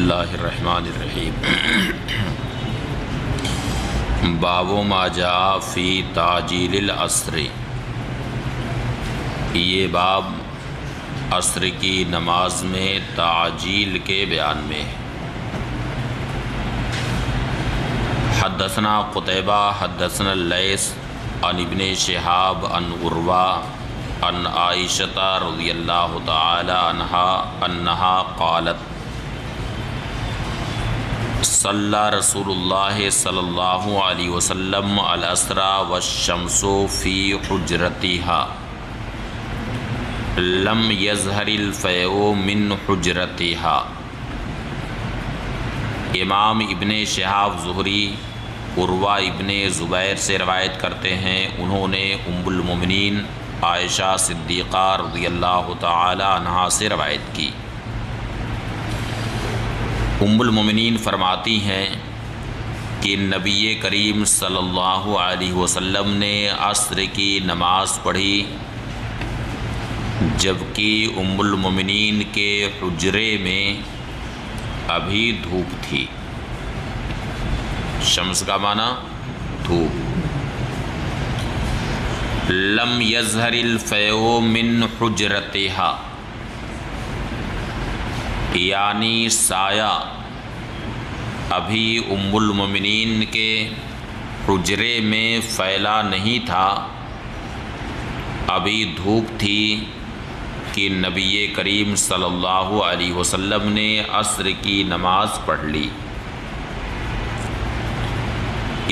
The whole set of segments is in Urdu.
اللہ الرحمن الرحیم۔ باب ما جاء فی تعجیل العصر، یہ باب عصر کی نماز میں تعجیل کے بیان میں ہے۔ حدثنا قتیبہ حدثنا اللیث عن ابن شہاب عن عروہ عن عائشہ رضی اللہ تعالی عنہا انہا قالت صلی رسول اللہ صلی اللہ علیہ وسلم العصر والشمس فی حجرتها لم یظہر الفیء من حجرتها۔ امام ابن شہاب زہری عروہ ابن زبیر سے روایت کرتے ہیں، انہوں نے ام المؤمنین عائشہ صدیقہ رضی اللہ تعالی عنہا سے روایت کی۔ ام المؤمنین فرماتی ہیں کہ نبی کریم صلی اللہ علیہ وسلم نے عصر کی نماز پڑھی جبکہ ام المؤمنین کے حجرے میں ابھی دھوپ تھی۔ شمس کا معنی دھوپ۔ لم یظہر الفیء من حجرتها، یعنی سایہ ابھی ام المؤمنین کے حجرے میں پھیلا نہیں تھا، ابھی دھوپ تھی کہ نبی کریم صلی اللہ علیہ وسلم نے عصر کی نماز پڑھ لی۔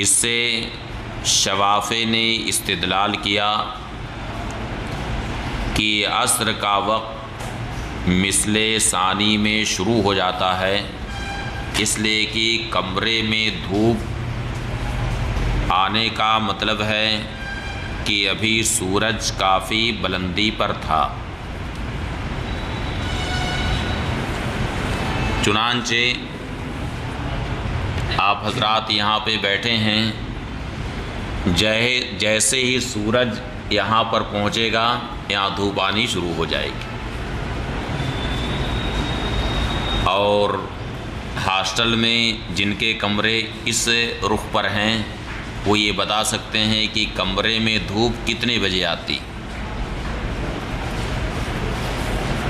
اس سے شوافع نے استدلال کیا کہ عصر کا وقت مثل ثانی میں شروع ہو جاتا ہے، اس لیے کہ کمرے میں دھوپ آنے کا مطلب ہے کہ ابھی سورج کافی بلندی پر تھا۔ چنانچہ آپ حضرات یہاں پہ بیٹھے ہیں، جیسے ہی سورج یہاں پر پہنچے گا یہاں دھوپ آنی شروع ہو جائے گی، اور ہاسٹل میں جن کے کمرے اس رخ پر ہیں وہ یہ بتا سکتے ہیں کہ کمرے میں دھوپ کتنے بجے آتی،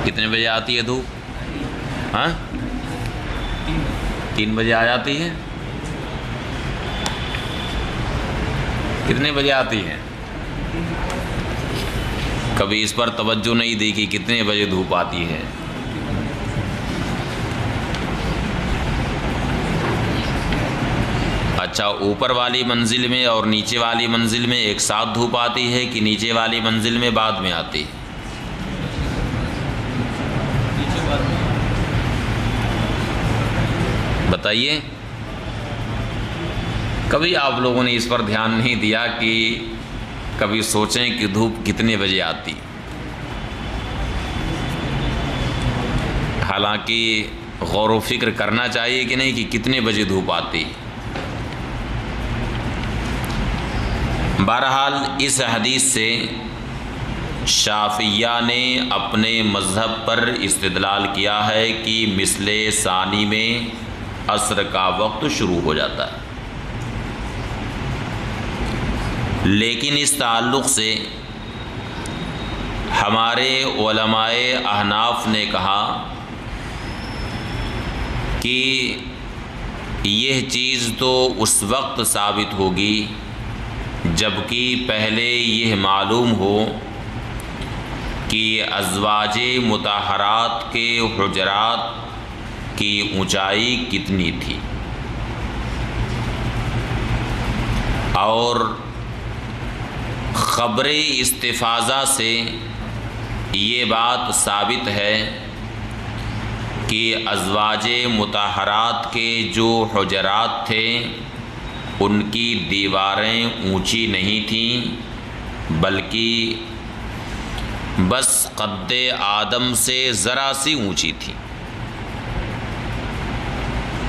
کتنے بجے آتی ہے دھوپ؟ ہاں 3 بجے آ جاتی ہے؟ کتنے بجے آتی ہے؟ کبھی اس پر توجہ نہیں دی کہ کتنے بجے دھوپ آتی ہے۔ اچھا، اوپر والی منزل میں اور نیچے والی منزل میں ایک ساتھ دھوپ آتی ہے کہ نیچے والی منزل میں بعد میں آتی؟ بتائیے، کبھی آپ لوگوں نے اس پر دھیان نہیں دیا کہ کبھی سوچیں کہ دھوپ کتنے بجے آتی؟ حالانکہ غور و فکر کرنا چاہیے کہ نہیں کہ کتنے بجے دھوپ آتی۔ بہرحال اس حدیث سے شافعیہ نے اپنے مذہب پر استدلال کیا ہے کہ مثل ثانی میں عصر کا وقت شروع ہو جاتا ہے، لیکن اس تعلق سے ہمارے علماء احناف نے کہا کہ یہ چیز تو اس وقت ثابت ہوگی جبکہ پہلے یہ معلوم ہو کہ ازواج مطہرات کے حجرات کی اونچائی کتنی تھی، اور خبر استفاضہ سے یہ بات ثابت ہے کہ ازواج مطہرات کے جو حجرات تھے ان کی دیواریں اونچی نہیں تھیں، بلکہ بس قد آدم سے ذرا سی اونچی تھی،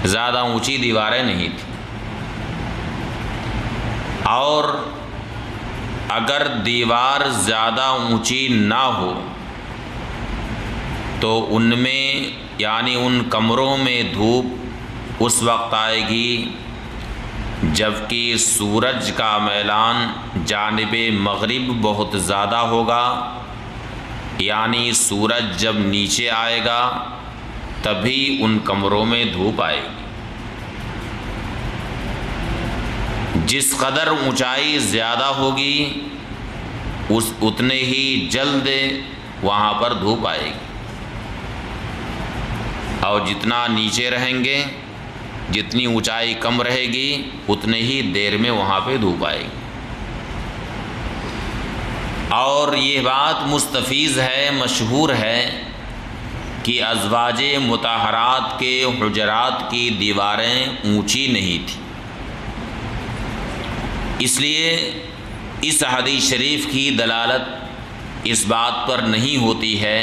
زیادہ اونچی دیواریں نہیں تھیں۔ اور اگر دیوار زیادہ اونچی نہ ہو تو ان میں یعنی ان کمروں میں دھوپ اس وقت آئے گی جبکہ سورج کا میلان جانب مغرب بہت زیادہ ہوگا، یعنی سورج جب نیچے آئے گا تبھی ان کمروں میں دھوپ آئے گی۔ جس قدر اونچائی زیادہ ہوگی اتنے ہی جلد وہاں پر دھوپ آئے گی، اور جتنا نیچے رہیں گے، جتنی اونچائی کم رہے گی اتنے ہی دیر میں وہاں پہ دھوپ آئے گی۔ اور یہ بات مستفیض ہے، مشہور ہے کہ ازواج مطہرات کے حجرات کی دیواریں اونچی نہیں تھیں، اس لیے اس حدیث شریف کی دلالت اس بات پر نہیں ہوتی ہے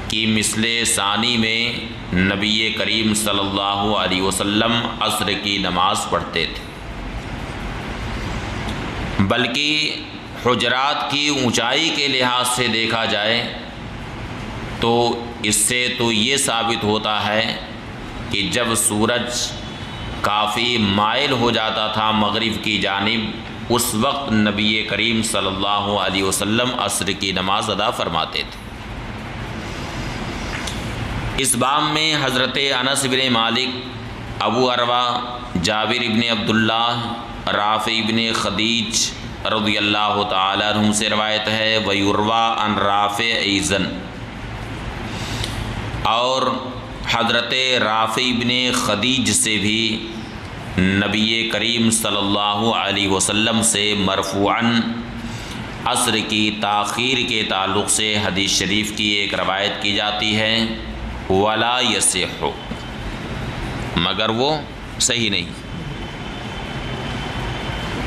کہ مثل ثانی میں نبی کریم صلی اللہ علیہ وسلم عصر کی نماز پڑھتے تھے، بلکہ حجرات کی اونچائی کے لحاظ سے دیکھا جائے تو اس سے تو یہ ثابت ہوتا ہے کہ جب سورج کافی مائل ہو جاتا تھا مغرب کی جانب، اس وقت نبی کریم صلی اللہ علیہ وسلم عصر کی نماز ادا فرماتے تھے۔ اس باب میں حضرت انس بن مالک، ابو عروہ، جابر بن عبداللہ، رافع بن خدیج رضی اللہ تعالیٰ عنہ سے روایت ہے، ویرویٰ عن رافع ایضاً، اور حضرت رافع بن خدیج سے بھی نبی کریم صلی اللہ علیہ وسلم سے مرفوعاً عصر کی تاخیر کے تعلق سے حدیث شریف کی ایک روایت کی جاتی ہے، ولا یصح، مگر وہ صحیح نہیں۔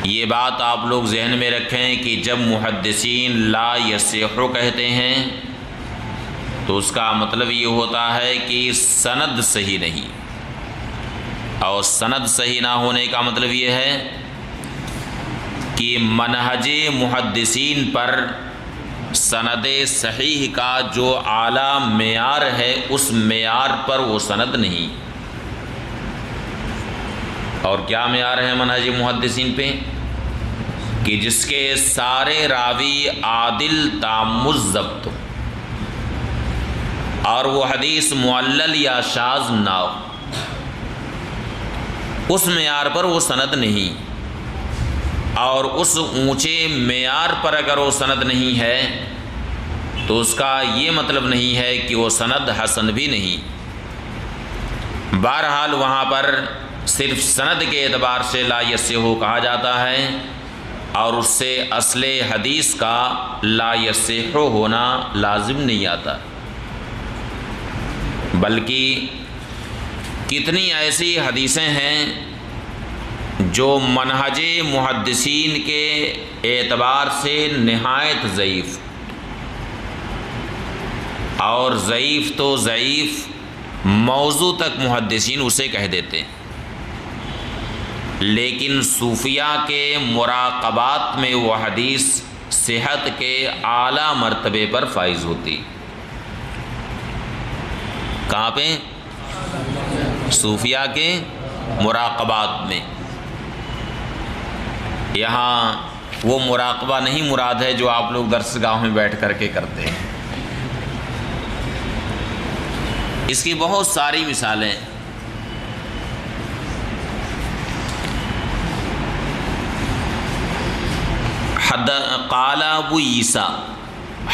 یہ بات آپ لوگ ذہن میں رکھیں کہ جب محدثین لا یصح کہتے ہیں تو اس کا مطلب یہ ہوتا ہے کہ سند صحیح نہیں، اور سند صحیح نہ ہونے کا مطلب یہ ہے کہ منہج محدثین پر سند صحیح کا جو اعلیٰ معیار ہے اس معیار پر وہ سند نہیں۔ اور کیا معیار ہے منہج محدثین پہ؟ کہ جس کے سارے راوی عادل تام الضبط، اور وہ حدیث معلل یا شاذ نہ ہو، اس معیار پر وہ سند نہیں۔ اور اس اونچے معیار پر اگر وہ سند نہیں ہے تو اس کا یہ مطلب نہیں ہے کہ وہ سند حسن بھی نہیں۔ بہرحال وہاں پر صرف سند کے اعتبار سے لا یصح کہا جاتا ہے، اور اس سے اصل حدیث کا لا یصح ہونا لازم نہیں آتا، بلکہ کتنی ایسی حدیثیں ہیں جو منہج محدثین کے اعتبار سے نہایت ضعیف، اور ضعیف تو ضعیف موضوع تک محدثین اسے کہہ دیتے ہیں، لیکن صوفیہ کے مراقبات میں وہ حدیث صحت کے اعلیٰ مرتبے پر فائز ہوتی۔ کہاں پہ؟ صوفیہ کے مراقبات میں۔ یہاں وہ مراقبہ نہیں مراد ہے جو آپ لوگ درس گاہ میں بیٹھ کر کے کرتے ہیں، اس کی بہت ساری مثالیں۔ قال ابو عیسیٰ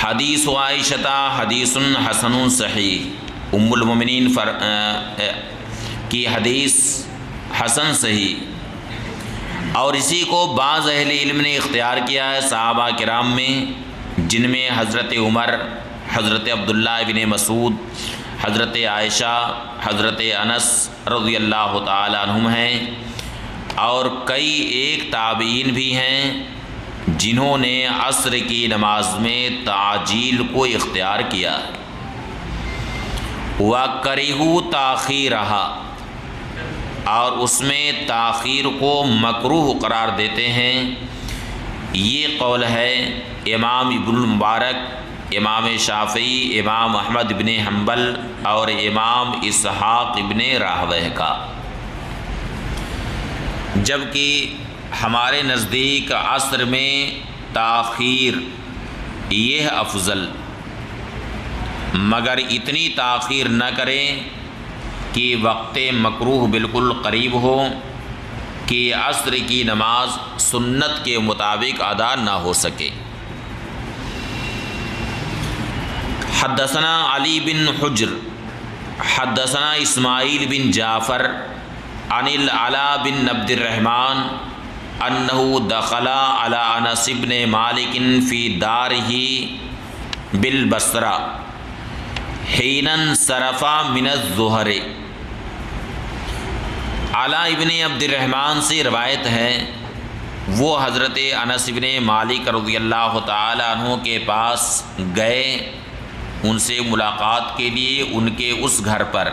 حدیث عائشہ حدیث حسن صحیح، ام المؤمنین کی حدیث حسن صحیح، اور اسی کو بعض اہل علم نے اختیار کیا ہے صحابہ کرام میں، جن میں حضرت عمر، حضرت عبداللہ بن مسعود، حضرت عائشہ، حضرت انس رضی اللہ تعالی عنہم ہیں، اور کئی ایک تابعین بھی ہیں جنہوں نے عصر کی نماز میں تعجیل کو اختیار کیا۔ وَكَرِهُ تَأْخِيرَهَا، اور اس میں تاخیر کو مکروہ قرار دیتے ہیں۔ یہ قول ہے امام ابن المبارک امام شافعی، امام احمد بن حنبل اور امام اسحاق ابن راہویہ کا، جبکہ ہمارے نزدیک عصر میں تاخیر یہ افضل، مگر اتنی تاخیر نہ کریں کہ وقت مکروہ بالکل قریب ہو کہ عصر کی نماز سنت کے مطابق ادا نہ ہو سکے۔ حدثنا علی بن حجر حدثنا اسماعیل بن جعفر عن العلاء بن عبد الرحمن انہ دخل علی انس بن مالک فی دارہ بالبصرہ حین انصرف من الظہر۔ علاء ابن عبد الرحمن سے روایت ہے، وہ حضرت انس بن مالک رضی اللہ تعالی عنہ کے پاس گئے ان سے ملاقات کے لیے، ان کے اس گھر پر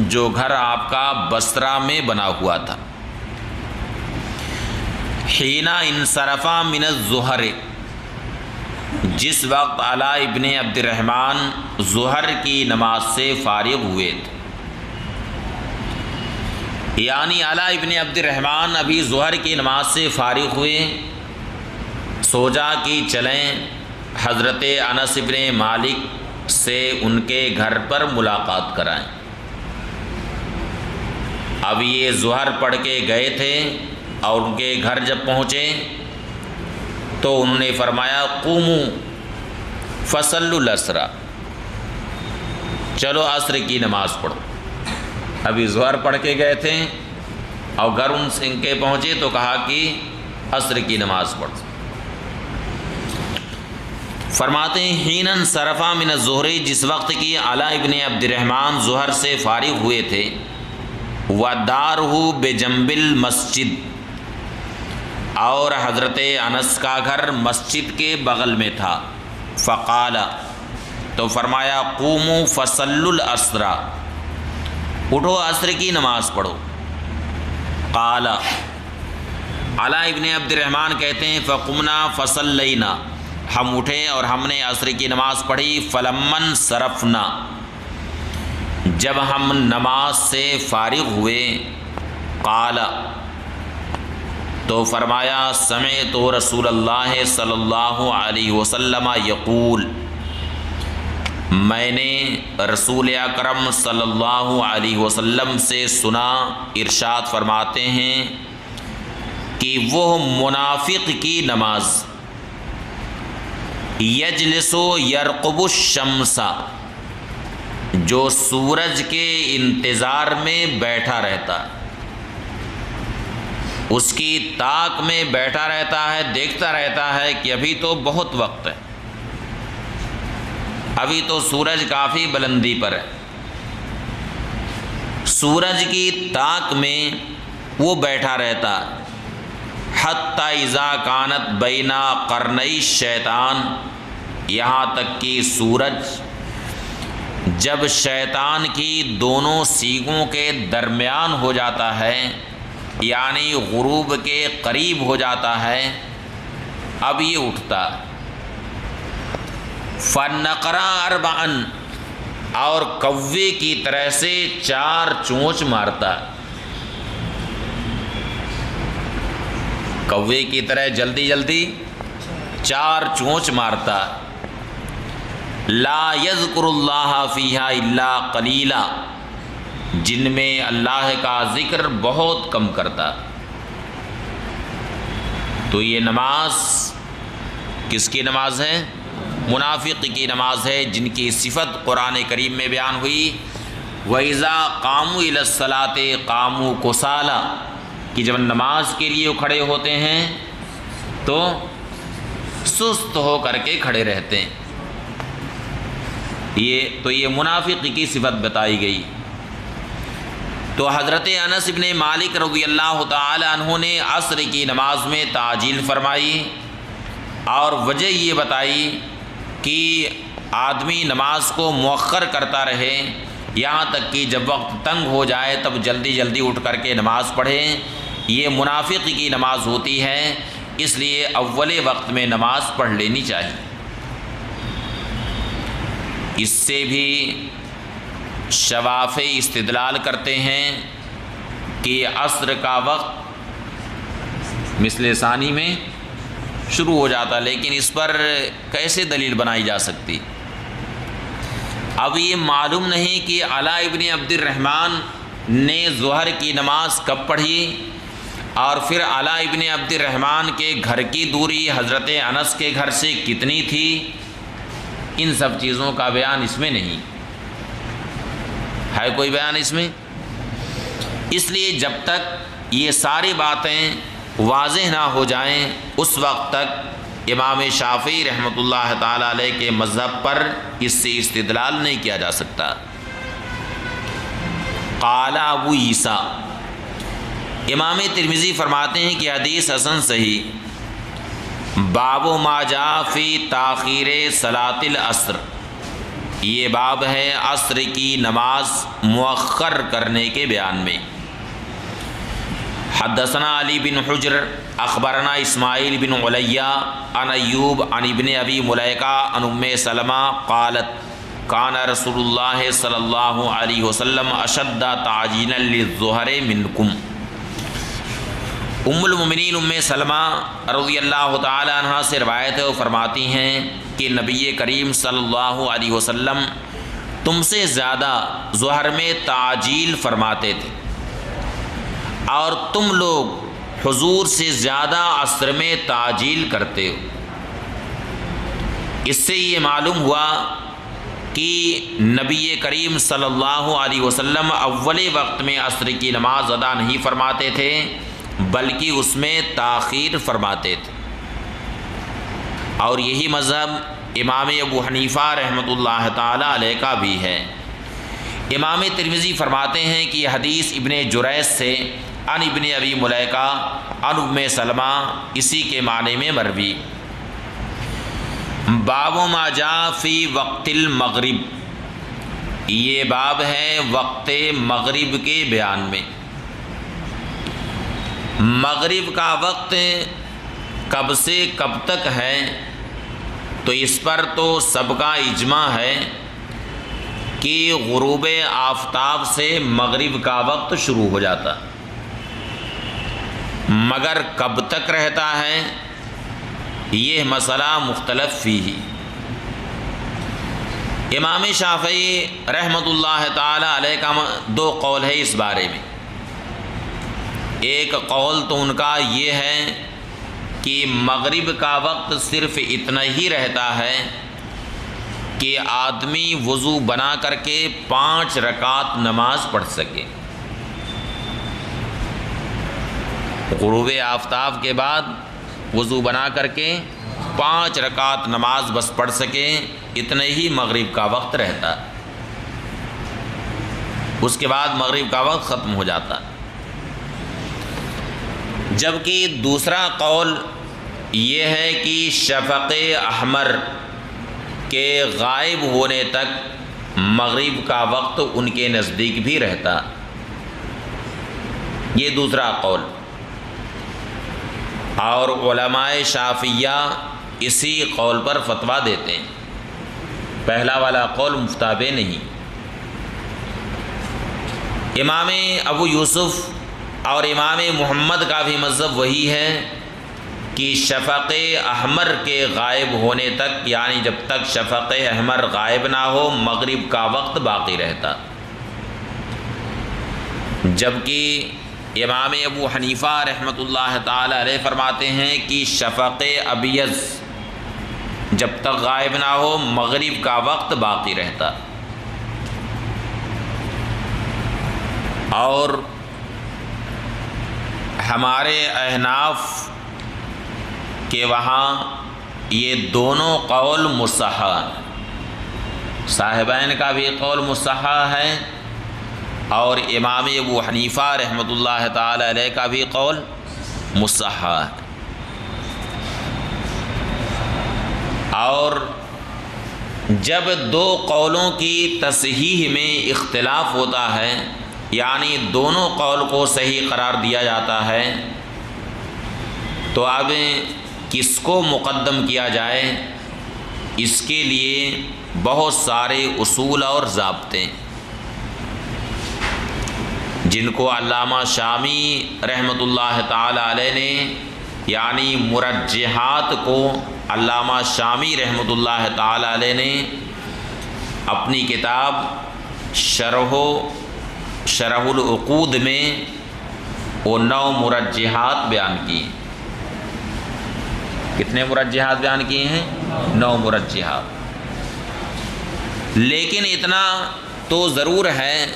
جو گھر آپ کا بصرہ میں بنا ہوا تھا۔ حین انصرف من الظہر، جس وقت علاء ابن عبد الرحمن ظہر کی نماز سے فارغ ہوئے تھے، یعنی علاء ابن عبد الرحمن ابھی ظہر کی نماز سے فارغ ہوئے، سوچا کہ چلیں حضرت انس ابن مالک سے ان کے گھر پر ملاقات کرائیں۔ اب یہ ظہر پڑھ کے گئے تھے اور ان کے گھر جب پہنچے تو انہوں نے فرمایا قوموا فصلوا العصر، چلو عصر کی نماز پڑھو۔ ابھی ظہر پڑھ کے گئے تھے اور گھر ان کے پہنچے تو کہا کہ عصر کی نماز پڑھو۔ فرماتے ہیں حین انصرف من الظہر، جس وقت کی علاء ابن عبد الرحمن ظہر سے فارغ ہوئے تھے، وَدَارُهُ بِجَنبِ الْمَسْجِدِ، اور حضرت انس کا گھر مسجد کے بغل میں تھا، فقال، تو فرمایا قوموا فصلوا العصر، اٹھو عصر کی نماز پڑھو۔ قال، علاء ابن عبد الرحمن کہتے ہیں فقمنا فصلینا، ہم اٹھے اور ہم نے عصر کی نماز پڑھی۔ فلما انصرفنا، جب ہم نماز سے فارغ ہوئے، قال، تو فرمایا سمعت رسول اللہ صلی اللہ علیہ وسلم یقول، میں نے رسول اکرم صلی اللہ علیہ وسلم سے سنا، ارشاد فرماتے ہیں کہ وہ منافق کی نماز یجلس یرقب الشمس، جو سورج کے انتظار میں بیٹھا رہتا ہے، اس کی طاق میں بیٹھا رہتا ہے، دیکھتا رہتا ہے کہ ابھی تو بہت وقت ہے، ابھی تو سورج کافی بلندی پر ہے، سورج کی طاق میں وہ بیٹھا رہتا، حتی اذا کانت بین قرنی الشیطان، یہاں تک کہ سورج جب شیطان کی دونوں سینگوں کے درمیان ہو جاتا ہے، یعنی غروب کے قریب ہو جاتا ہے، اب یہ اٹھتا، فنقرا اربعا، اور کوے کی طرح سے 4 چونچ مارتا، کوے کی طرح جلدی جلدی 4 چونچ مارتا، لا یذکر اللہ فیہا الا قلیلا، جن میں اللہ کا ذکر بہت کم کرتا۔ تو یہ نماز کس کی نماز ہے؟ منافق کی نماز ہے، جن کی صفت قرآن کریم میں بیان ہوئی، وَإِذَا قَامُوا إِلَى الصَّلَاةِ قَامُوا كُسَالَىٰ، کہ جب نماز کے لیے کھڑے ہوتے ہیں تو سست ہو کر کے کھڑے رہتے ہیں۔ یہ منافق کی صفت بتائی گئی۔ تو حضرت انس بن مالک رضی اللہ تعالی عنہ نے عصر کی نماز میں تعجیل فرمائی اور وجہ یہ بتائی کہ آدمی نماز کو مؤخر کرتا رہے یہاں تک کہ جب وقت تنگ ہو جائے تب جلدی جلدی اٹھ کر کے نماز پڑھے، یہ منافق کی نماز ہوتی ہے، اس لیے اول وقت میں نماز پڑھ لینی چاہیے۔ اس سے بھی شوافع استدلال کرتے ہیں کہ عصر کا وقت مثل ثانی میں شروع ہو جاتا، لیکن اس پر کیسے دلیل بنائی جا سکتی؟ اب یہ معلوم نہیں کہ علاء ابن عبد الرحمن نے ظہر کی نماز کب پڑھی، اور پھر علاء ابن عبد الرحمن کے گھر کی دوری حضرت انس کے گھر سے کتنی تھی، ان سب چیزوں کا بیان اس میں نہیں ہے، کوئی بیان اس میں۔ اس لیے جب تک یہ ساری باتیں واضح نہ ہو جائیں اس وقت تک امام شافعی رحمۃ اللہ تعالی علیہ کے مذہب پر اس سے استدلال نہیں کیا جا سکتا۔ قال ابو عیسیٰ، امام ترمذی فرماتے ہیں کہ حدیث حسن صحیح، باب ما جاء فی تاخیر صلاۃ العصر، یہ باب ہے عصر کی نماز مؤخر کرنے کے بیان میں۔ حدثنا علی بن حجر اخبرنا اسماعیل بن علیہ عن ایوب عن ابن ابی ملیکہ عن ام سلمہ قالت کان رسول اللہ صلی اللہ علیہ وسلم اشد تعجیلا للظہر منکم۔ ام المؤمنین ام سلمہ رضی اللہ تعالی عنہ سے روایت ہے، وہ فرماتی ہیں کہ نبی کریم صلی اللہ علیہ وسلم تم سے زیادہ ظہر میں تعجیل فرماتے تھے، اور تم لوگ حضور سے زیادہ عصر میں تعجیل کرتے ہو۔ اس سے یہ معلوم ہوا کہ نبی کریم صلی اللہ علیہ وسلم اول وقت میں عصر کی نماز ادا نہیں فرماتے تھے، بلکہ اس میں تاخیر فرماتے تھے، اور یہی مذہب امام ابو حنیفہ رحمۃ اللہ تعالی علیہ کا بھی ہے۔ امام ترمذی فرماتے ہیں کہ یہ حدیث ابن جریج سے عن ابن ابی ملیکہ عن ام سلمہ اسی کے معنی میں مروی۔ باب ما جاء فی وقت المغرب، یہ باب ہے وقت مغرب کے بیان میں۔ مغرب کا وقت کب سے کب تک ہے، تو اس پر تو سب کا اجماع ہے کہ غروب آفتاب سے مغرب کا وقت شروع ہو جاتا، مگر کب تک رہتا ہے یہ مسئلہ مختلف فیہ۔ امام شافعی رحمۃ اللہ تعالی علیہ کا دو قول ہے اس بارے میں۔ ایک قول تو ان کا یہ ہے کہ مغرب کا وقت صرف اتنا ہی رہتا ہے کہ آدمی وضو بنا کر کے 5 رکعت نماز پڑھ سکے، غروب آفتاب کے بعد وضو بنا کر کے 5 رکعت نماز بس پڑھ سکے، اتنے ہی مغرب کا وقت رہتا، اس کے بعد مغرب کا وقت ختم ہو جاتا۔ جبکہ دوسرا قول یہ ہے کہ شفق احمر کے غائب ہونے تک مغرب کا وقت ان کے نزدیک بھی رہتا، یہ دوسرا قول۔ اور علماء شافعیہ اسی قول پر فتویٰ دیتے ہیں، پہلا والا قول مفتابع نہیں۔ امام ابو یوسف اور امام محمد کا بھی مذہب وہی ہے کہ شفق احمر کے غائب ہونے تک، یعنی جب تک شفق احمر غائب نہ ہو مغرب کا وقت باقی رہتا، جبکہ امام ابو حنیفہ رحمۃ اللہ تعالی علیہ فرماتے ہیں کہ شفق ابیض جب تک غائب نہ ہو مغرب کا وقت باقی رہتا۔ اور ہمارے احناف کے وہاں یہ دونوں قول مصحح، صاحبین کا بھی قول مصحح ہے اور امام ابو حنیفہ رحمۃ اللہ تعالی علیہ کا بھی قول مصحح ہے۔ اور جب دو قولوں کی تصحیح میں اختلاف ہوتا ہے، یعنی دونوں قول کو صحیح قرار دیا جاتا ہے، تو اب کس کو مقدم کیا جائے، اس کے لیے بہت سارے اصول اور ضابطے جن کو علامہ شامی رحمۃ اللہ تعالی علیہ نے، یعنی مرجحات کو علامہ شامی رحمۃ اللہ تعالی علیہ نے اپنی کتاب شرح العقود میں وہ 9 مرجحات بیان کیے۔ کتنے مرجحات بیان کیے ہیں؟ 9 مرجحات۔ لیکن اتنا تو ضرور ہے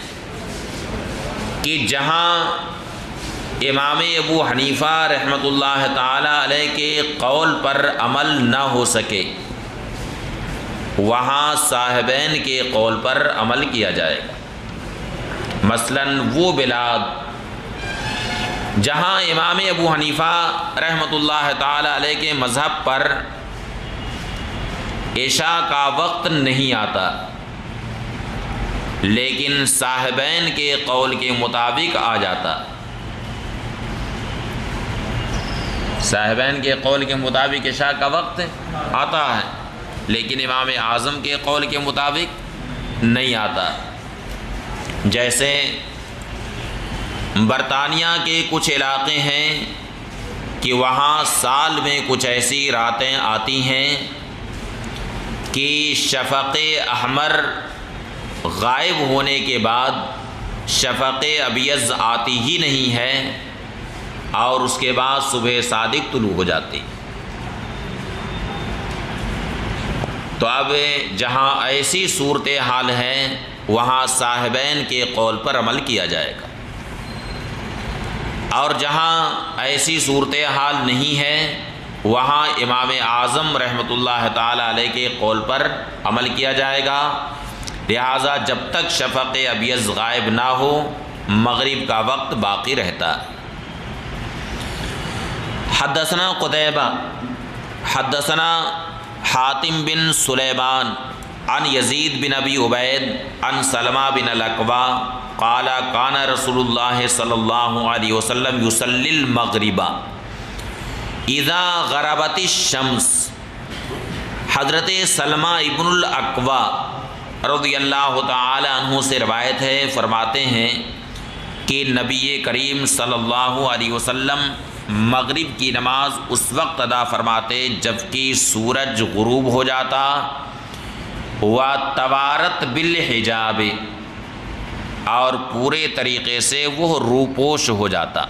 کہ جہاں امام ابو حنیفہ رحمۃ اللہ تعالی علیہ کے قول پر عمل نہ ہو سکے، وہاں صاحبین کے قول پر عمل کیا جائے گا۔ مثلاً وہ بلاد جہاں امام ابو حنیفہ رحمۃ اللہ تعالی علیہ کے مذہب پر عشاء کا وقت نہیں آتا، لیکن صاحبین کے قول کے مطابق آ جاتا، صاحبین کے قول کے مطابق عشاء کا وقت آتا ہے، لیکن امام اعظم کے قول کے مطابق نہیں آتا۔ جیسے برطانیہ کے کچھ علاقے ہیں کہ وہاں سال میں کچھ ایسی راتیں آتی ہیں کہ شفق احمر غائب ہونے کے بعد شفق ابیض آتی ہی نہیں ہے، اور اس کے بعد صبح صادق طلوع ہو جاتی۔ تو اب جہاں ایسی صورتحال ہے وہاں صاحبین کے قول پر عمل کیا جائے گا، اور جہاں ایسی صورتحال نہیں ہے وہاں امام اعظم رحمۃ اللہ تعالی علیہ کے قول پر عمل کیا جائے گا۔ لہٰذا جب تک شفق ابیض غائب نہ ہو مغرب کا وقت باقی رہتا۔ حدثنا قتیبہ حدثنا حاتم بن سلیمان عن یزید بن ابی عبید عن سلمہ بن الاکوع قال کان رسول اللہ صلی اللہ علیہ وسلم یصلی المغرب اذا غربت الشمس۔ حضرت سلمہ ابن الاکوع رضی اللہ تعالی عنہ سے روایت ہے، فرماتے ہیں کہ نبی کریم صلی اللہ علیہ وسلم مغرب کی نماز اس وقت ادا فرماتے جبکہ سورج غروب ہو جاتا، وَتَوَارَتْ بِالْحِجَابِ، اور پورے طریقے سے وہ روپوش ہو جاتا،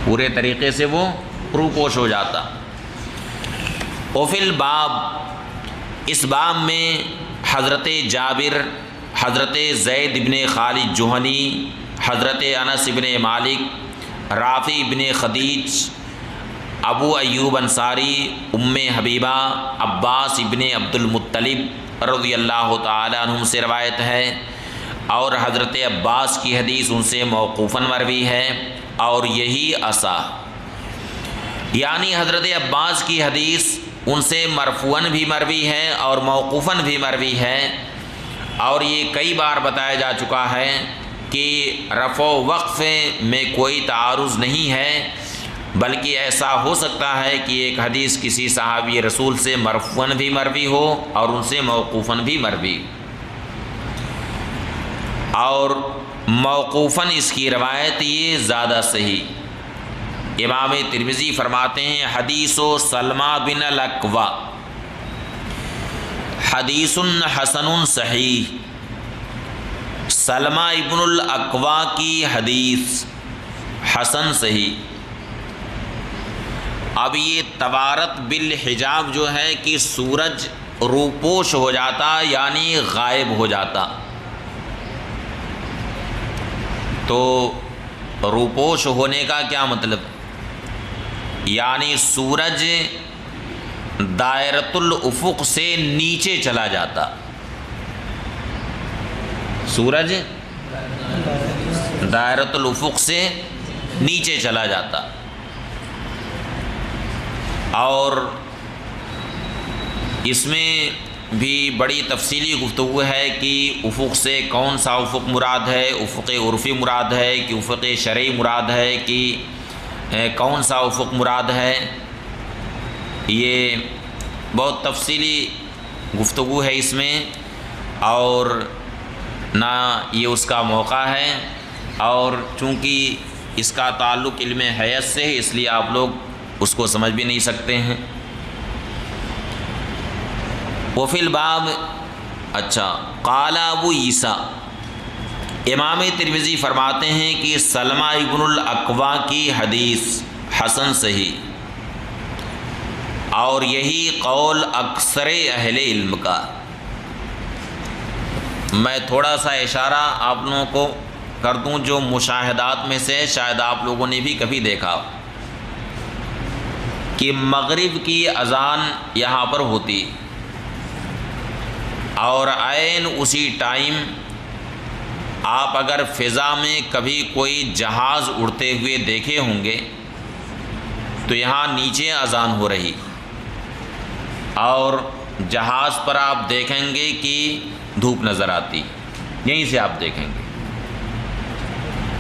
پورے طریقے سے وہ روپوش ہو جاتا۔ وفی الباب، اس باب میں حضرت جابر، حضرت زید بن خالد جوہنی، حضرت انس بن مالک، رافع بن خدیج، ابو ایوب انصاری، ام حبیبہ، عباس ابن عبد المطلب رضی اللہ تعالی عنہم سے روایت ہے، اور حضرت عباس کی حدیث ان سے موقوفاً مروی ہے، اور یہی اصح، یعنی حضرت عباس کی حدیث ان سے مرفوعاً بھی مروی ہے اور موقوفاً بھی مروی ہے، اور یہ کئی بار بتایا جا چکا ہے کہ رفع و وقف میں کوئی تعارض نہیں ہے، بلکہ ایسا ہو سکتا ہے کہ ایک حدیث کسی صحابی رسول سے مرفوعاً بھی مروی ہو اور ان سے موقوفاً بھی مروی، اور موقوفاً اس کی روایت یہ زیادہ صحیح۔ امام ترمذی فرماتے ہیں حدیث سلمہ بن الاکوع حدیث حسن صحیح، سلمہ ابن الاکوع کی حدیث حسن صحیح۔ اب یہ توارت بالحجاب جو ہے کہ سورج روپوش ہو جاتا یعنی غائب ہو جاتا، تو روپوش ہونے کا کیا مطلب؟ یعنی سورج دائرۃ الافق سے نیچے چلا جاتا، سورج دائرۃ الافق سے نیچے چلا جاتا، اور اس میں بھی بڑی تفصیلی گفتگو ہے کہ افق سے کون سا افق مراد ہے، افق عرفی مراد ہے کہ افق شرعی مراد ہے کہ کون سا افق مراد ہے، یہ بہت تفصیلی گفتگو ہے اس میں، اور نہ یہ اس کا موقع ہے، اور چونکہ اس کا تعلق علم حیض سے ہے اس لیے آپ لوگ اس کو سمجھ بھی نہیں سکتے ہیں۔ وفی الباب، اچھا، قال ابو عیسیٰ، امام ترمذی فرماتے ہیں کہ سلمہ ابن الاکوع کی حدیث حسن صحیح، اور یہی قول اکثر اہل علم کا۔ میں تھوڑا سا اشارہ آپ لوگوں کو کر دوں، جو مشاہدات میں سے شاید آپ لوگوں نے بھی کبھی دیکھا کہ مغرب کی اذان یہاں پر ہوتی، اور عین اسی ٹائم آپ اگر فضا میں کبھی کوئی جہاز اڑتے ہوئے دیکھے ہوں گے تو یہاں نیچے اذان ہو رہی، اور جہاز پر آپ دیکھیں گے کہ دھوپ نظر آتی، یہیں سے آپ دیکھیں گے۔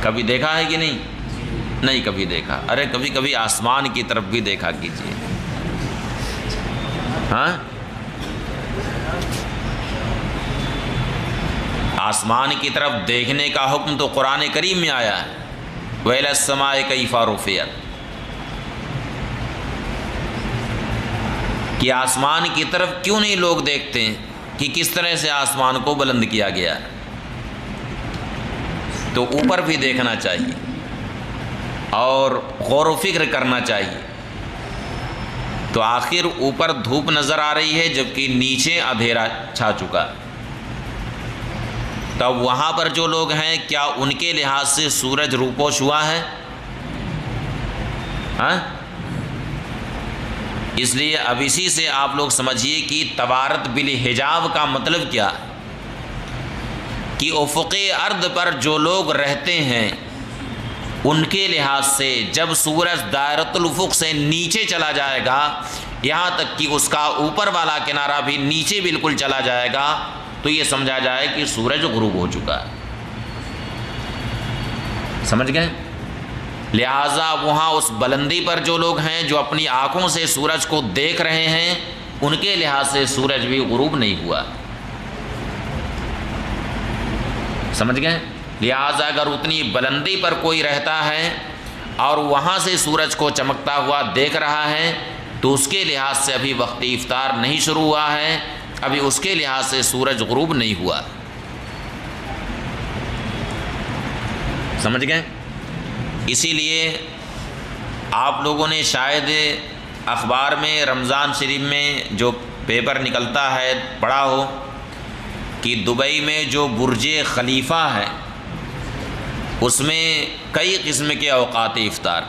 کبھی دیکھا ہے کہ نہیں؟ نہیں کبھی دیکھا؟ ارے کبھی کبھی آسمان کی طرف بھی دیکھا کیجیے، ہاں، آسمان کی طرف دیکھنے کا حکم تو قرآن کریم میں آیا ہے، وَإِلَى السَّمَاءِ كَيْفَ رُفِعَتْ، کہ آسمان کی طرف کیوں نہیں لوگ دیکھتے ہیں کہ کس طرح سے آسمان کو بلند کیا گیا ہے؟ تو اوپر بھی دیکھنا چاہیے اور غور و فکر کرنا چاہیے۔ تو آخر اوپر دھوپ نظر آ رہی ہے جبکہ نیچے اندھیرا چھا چکا ہے، تب وہاں پر جو لوگ ہیں کیا ان کے لحاظ سے سورج روپوش ہوا ہے؟ ہاں، اس لیے اب اسی سے آپ لوگ سمجھیے کہ تبارت بالحجاب کا مطلب کیا ہے، کہ افق ارض پر جو لوگ رہتے ہیں ان کے لحاظ سے جب سورج دائرۃ الافق سے نیچے چلا جائے گا، یہاں تک کہ اس کا اوپر والا کنارہ بھی نیچے بالکل چلا جائے گا، تو یہ سمجھا جائے کہ سورج غروب ہو چکا ہے۔ سمجھ گئے؟ لہٰذا وہاں اس بلندی پر جو لوگ ہیں جو اپنی آنکھوں سے سورج کو دیکھ رہے ہیں ان کے لحاظ سے سورج بھی غروب نہیں ہوا۔ سمجھ گئے؟ لہٰذا اگر اتنی بلندی پر کوئی رہتا ہے اور وہاں سے سورج کو چمکتا ہوا دیکھ رہا ہے تو اس کے لحاظ سے ابھی وقت افطار نہیں شروع ہوا ہے، ابھی اس کے لحاظ سے سورج غروب نہیں ہوا۔ سمجھ گئے؟ اسی لیے آپ لوگوں نے شاید اخبار میں رمضان شریف میں جو پیپر نکلتا ہے پڑھا ہو کہ دبئی میں جو برج خلیفہ ہے اس میں کئی قسم کے اوقات افطار،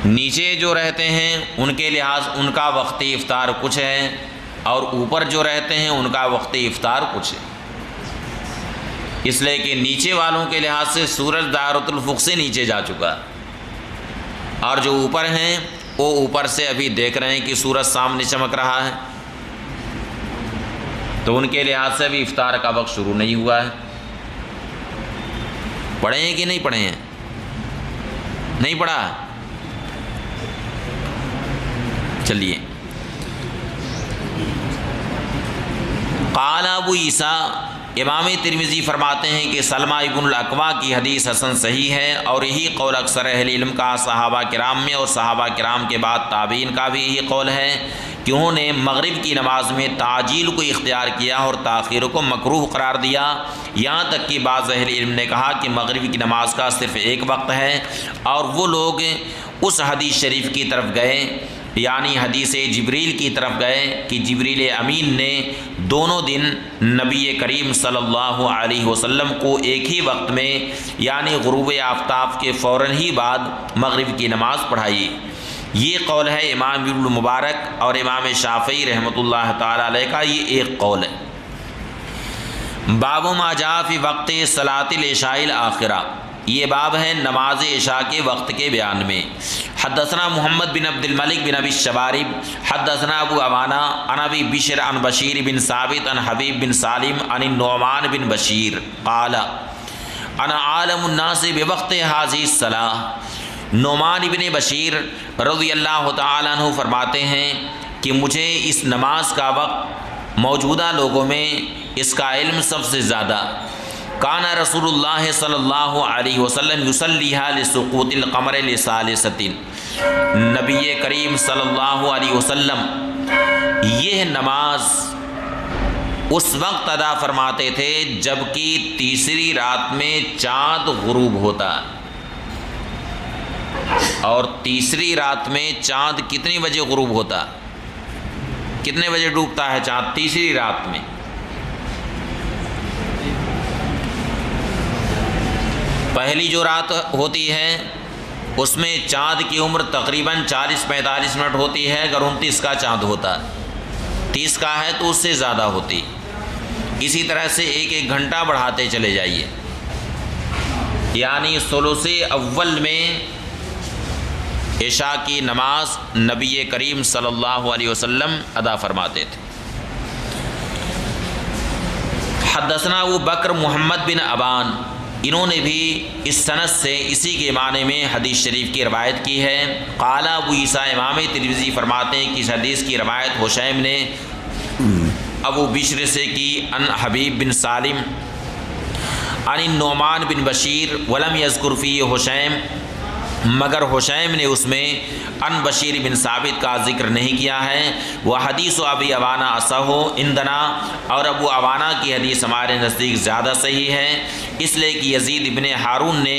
نیچے جو رہتے ہیں ان کے لحاظ ان کا وقت افطار کچھ ہے، اور اوپر جو رہتے ہیں ان کا وقت افطار کچھ ہے، اس لیے کہ نیچے والوں کے لحاظ سے سورج دائرۃ الافق سے نیچے جا چکا، اور جو اوپر ہیں وہ اوپر سے ابھی دیکھ رہے ہیں کہ سورج سامنے چمک رہا ہے، تو ان کے لحاظ سے ابھی افطار کا وقت شروع نہیں ہوا ہے۔ پڑھے ہیں کہ نہیں پڑھے ہیں؟ نہیں پڑھا؟ چلیے، قال ابو عیسیٰ، امام ترمذی فرماتے ہیں کہ سلمہ ابن الاکوع کی حدیث حسن صحیح ہے، اور یہی قول اکثر اہل علم کا صحابہ کرام میں، اور صحابہ کرام کے بعد تابعین کا بھی یہی قول ہے کہ انہوں نے مغرب کی نماز میں تعجیل کو اختیار کیا اور تاخیر کو مکروہ قرار دیا، یہاں تک کہ بعض اہل علم نے کہا کہ مغرب کی نماز کا صرف ایک وقت ہے، اور وہ لوگ اس حدیث شریف کی طرف گئے، یعنی حدیث جبریل کی طرف گئے کہ جبریل امین نے دونوں دن نبی کریم صلی اللہ علیہ وسلم کو ایک ہی وقت میں یعنی غروب آفتاب کے فوراً ہی بعد مغرب کی نماز پڑھائی۔ یہ قول ہے امام ابن مبارک اور امام شافعی رحمۃ اللہ تعالی علیہ کا، یہ ایک قول ہے۔ باب ما جاء فی وقت صلاۃ العشاء الآخرہ، یہ باب ہے نماز عشاء کے وقت کے بیان میں۔ حدثنا محمد بن عبد الملک بن ابی الشوارب حدثنا ابو عوانہ عن ابی بشر عن بشیر بن ثابت عن حبیب بن سالم عن النعمان بن بشیر قال انا عالم الناس بوقت هذه الصلاۃ۔ نعمان بن بشیر رضی اللہ تعالیٰ عنہ فرماتے ہیں کہ مجھے اس نماز کا وقت موجودہ لوگوں میں اس کا علم سب سے زیادہ۔ کان رسول اللہ صلی اللہ علیہ وسلم یصلیھا لسقوط القمر لثالثۃ، نبی کریم صلی اللہ علیہ وسلم یہ نماز اس وقت ادا فرماتے تھے جبکہ تیسری رات میں چاند غروب ہوتا، اور تیسری رات میں چاند کتنی بجے غروب ہوتا؟ کتنے بجے ڈوبتا ہے چاند تیسری رات میں؟ پہلی جو رات ہوتی ہے اس میں چاند کی عمر تقریباً 40-45 منٹ ہوتی ہے، اگر 29 کا چاند ہوتا، 30 کا ہے تو اس سے زیادہ ہوتی۔ اسی طرح سے ایک ایک گھنٹہ بڑھاتے چلے جائیے، یعنی ثلث اول میں عشاء کی نماز نبی کریم صلی اللہ علیہ وسلم ادا فرماتے تھے۔ حدثنا ابو بکر محمد بن ابان، انہوں نے بھی اس سند سے اسی کے معنی میں حدیث شریف کی روایت کی ہے۔ قال ابو عیسیٰ امام ترمذی فرماتے ہیں کہ اس حدیث کی روایت حشیم نے ابو بشر سے کی، ان حبیب بن سالم عن النعمان بن بشیر ولم یذکر فی حشیم، مگر حشیم نے اس میں ان بشیر بن ثابت کا ذکر نہیں کیا ہے۔ وہ حدیث ابی عوانہ اصح عندنا، اور ابو عوانہ کی حدیث ہمارے نزدیک زیادہ صحیح ہے، اس لیے کہ یزید ابن ہارون نے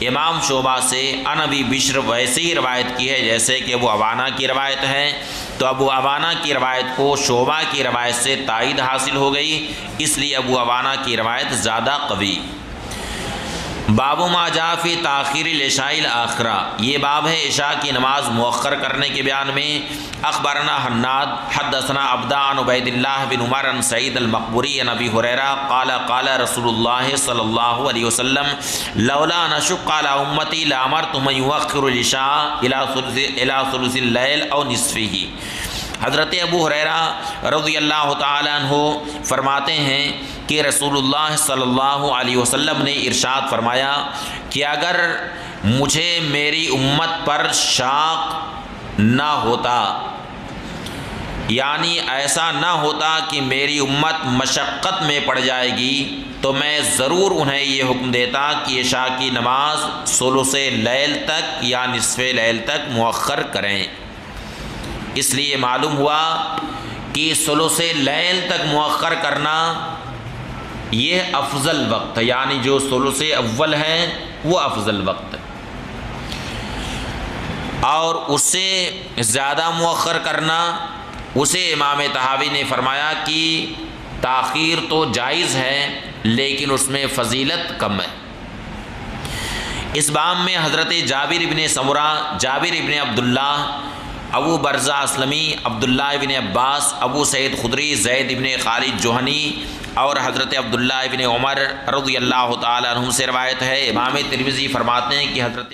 امام شعبہ سے ان ابی بشر ویسے ہی روایت کی ہے جیسے کہ ابو عوانہ کی روایت ہے، تو ابو عوانہ کی روایت کو شعبہ کی روایت سے تائید حاصل ہو گئی، اس لیے ابو عوانہ کی روایت زیادہ قوی۔ باب ما جاء فی تاخیر العشاء الاخرہ، یہ باب ہے عشاء کی نماز مؤخر کرنے کے بیان میں۔ اخبرنا حناد حدثنا عبدہ عن عبید اللہ بن عمر عن سعید المقبوری عن ابی ہریرہ قال قال رسول اللہ صلی اللہ علیہ وسلم لولا ان اشق علی امتی لامرت من یؤخر العشاء الی ثلث اللیل او نصفہ۔ حضرت ابو ہریرہ رضی اللہ تعالی عنہ فرماتے ہیں کہ رسول اللہ صلی اللہ علیہ وسلم نے ارشاد فرمایا کہ اگر مجھے میری امت پر شاق نہ ہوتا، یعنی ایسا نہ ہوتا کہ میری امت مشقت میں پڑ جائے گی، تو میں ضرور انہیں یہ حکم دیتا کہ عشاء کی نماز ثلث لیل تک یا نصف لیل تک مؤخر کریں۔ اس لیے معلوم ہوا کہ ثلث لیل تک مؤخر کرنا یہ افضل وقت ہے، یعنی جو ثلث اول ہے وہ افضل وقت ہے، اور اس سے زیادہ مؤخر کرنا، اسے امام طحاوی نے فرمایا کہ تاخیر تو جائز ہے لیکن اس میں فضیلت کم ہے۔ اس باب میں حضرت جابر ابن سمرہ، جابر ابن عبداللہ، ابو برزہ اسلمی، عبداللہ ابن عباس، ابو سعید خدری، زید ابن خالد جوہنی اور حضرت عبداللہ ابن عمر رضی اللہ تعالی عنہم سے روایت ہے۔ امام ترمذی فرماتے ہیں کہ حضرت